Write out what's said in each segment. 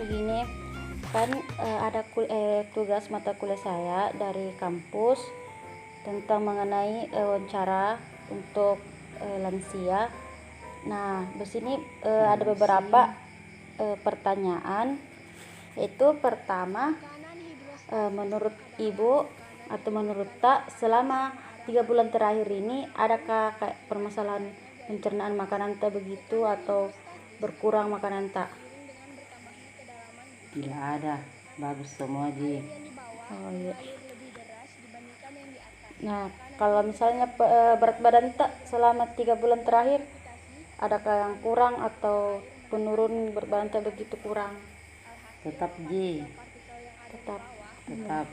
Begini kan, ada tugas mata kuliah saya dari kampus tentang mengenai wawancara untuk lansia. Nah, di sini ada beberapa pertanyaan, yaitu pertama, menurut Ibu atau menurut Tak, selama 3 bulan terakhir ini adakah kayak permasalahan pencernaan makanan Tak begitu, atau berkurang makanan Tak? Tidak ada, bagus semua Ji. Oh iya. Nah, kalau misalnya berat badan Tak selama 3 bulan terakhir, adakah yang kurang atau penurun berat badan Tak begitu kurang? Tetap Ji, Tetap. tetap.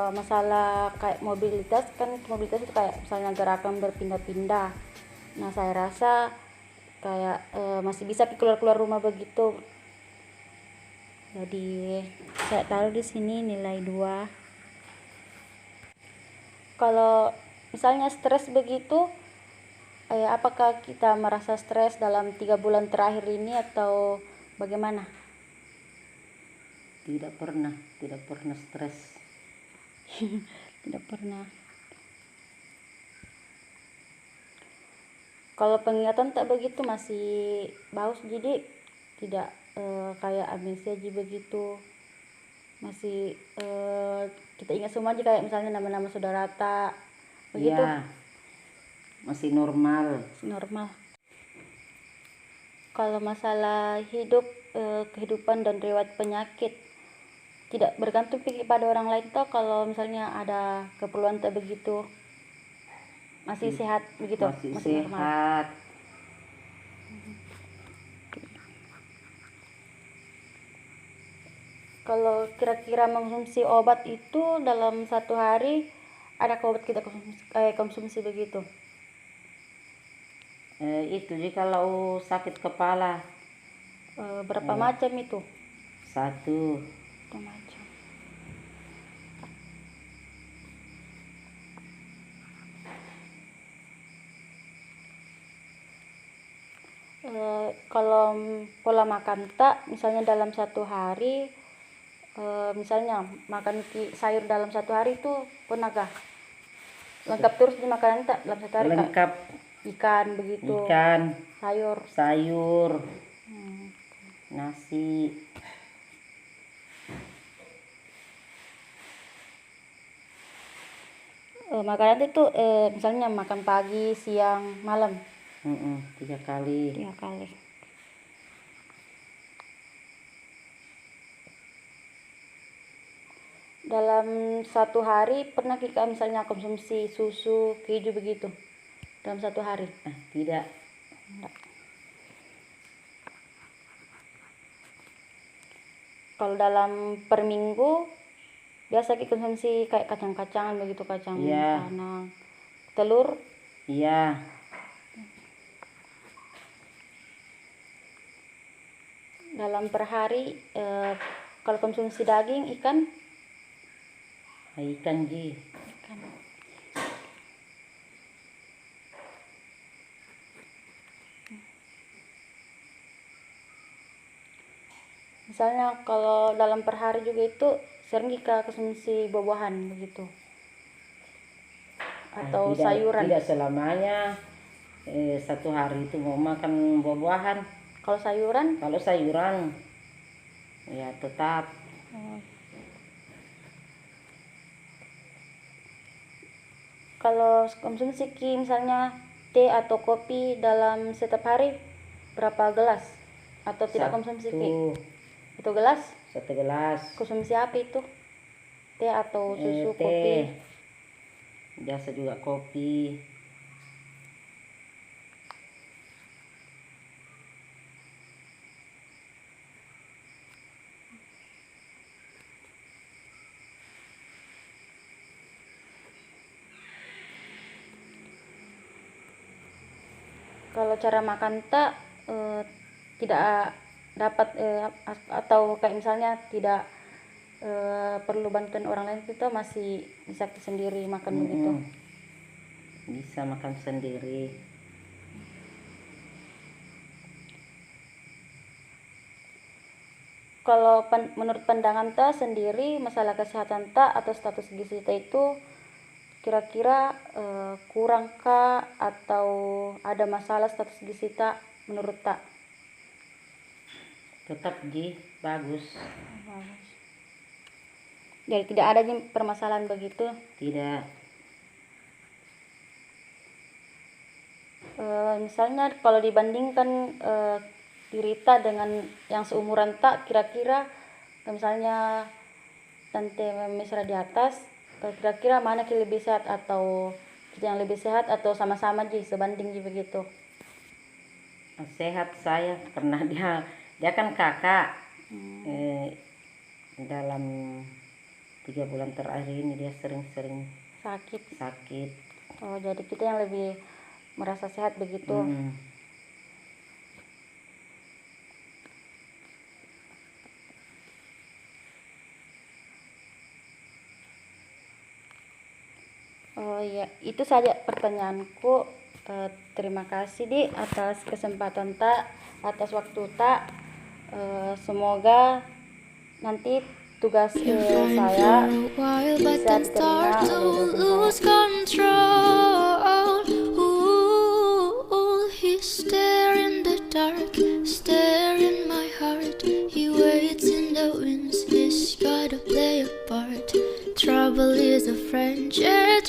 Masalah kayak mobilitas, kan mobilitas itu kayak misalnya gerakan berpindah-pindah. Nah, saya rasa kayak masih bisa keluar-keluar rumah begitu. Jadi saya taruh di sini nilai 2. Kalau misalnya stres begitu, apakah kita merasa stres dalam 3 bulan terakhir ini atau bagaimana? Tidak pernah stres. Tidak pernah. Kalau penglihatan Tak begitu masih bagus, jadi tidak kayak amnesia aja begitu. Masih kita ingat semua aja, kayak misalnya nama-nama saudara Tak begitu. Iya, masih normal. Normal. Kalau masalah hidup, kehidupan dan riwayat penyakit, tidak bergantung pada orang lain toh. Kalau misalnya ada keperluan Tak begitu, masih sehat begitu, Masih normal. sehat. Kalau kira-kira mengkonsumsi obat itu dalam 1 hari, ada obat kita konsumsi begitu? Itu Ji, kalau sakit kepala Berapa macam itu? 1. 1 macam. Kalau pola makan Tak, misalnya dalam 1 hari, misalnya makan sayur dalam 1 hari itu pernahkah lengkap terus di makanan Tak dalam 1 hari? Lengkap. Ikan begitu, Ikan, sayur. Nasi. Makanan itu misalnya makan pagi, siang, malam. 3 kali. 3 kali. Dalam 1 hari pernah kita misalnya konsumsi susu, keju begitu dalam 1 hari? Tidak. Enggak. Kalau dalam per minggu biasa kita konsumsi kayak kacang-kacangan begitu, kacang tanah, telur? Iya. Dalam per hari kalau konsumsi daging, ikan? Ikan Ji. Ikan. Misalnya kalau dalam per hari juga itu sering kita konsumsi buah-buahan begitu, atau sayuran? Tidak selamanya 1 hari itu mau makan buah-buahan. Kalau sayuran? Kalau sayuran ya tetap. Kalau konsumsi misalnya teh atau kopi dalam setiap hari, berapa gelas? Atau tidak konsumsi? 1 gelas? 1 gelas. Konsumsi apa itu? Teh atau susu? Teh. Kopi? Biasa juga kopi. Kalau cara makan Tak tidak dapat atau kayak misalnya tidak perlu bantuan orang lain, kita masih bisa sendiri makan begitu. Bisa makan sendiri. Kalau menurut pandangan ta sendiri, masalah kesehatan ta atau status gizi ta itu kira-kira kurang kah atau ada masalah status gizi ta menurut ta? Tetap bagus. Jadi tidak ada permasalahan begitu. Tidak. Misalnya kalau dibandingkan diri ta dengan yang seumuran ta, kira-kira misalnya tante Mesra di atas, kira-kira mana yang lebih sehat atau yang lebih sehat atau sama-sama sebanding begitu? Sehat saya karena dia kan kakak. Dalam 3 bulan terakhir ini dia sering-sering sakit. Oh, jadi kita yang lebih merasa sehat begitu. Oh ya, itu saja pertanyaanku. Terima kasih Di atas kesempatan ta, atas waktu ta. Semoga nanti tugas saya bisa diterima oleh dosen saya. He's there in the dark, stare in my heart. He waits in the wings, he's gotta play a part. Trouble is a friend, yeah,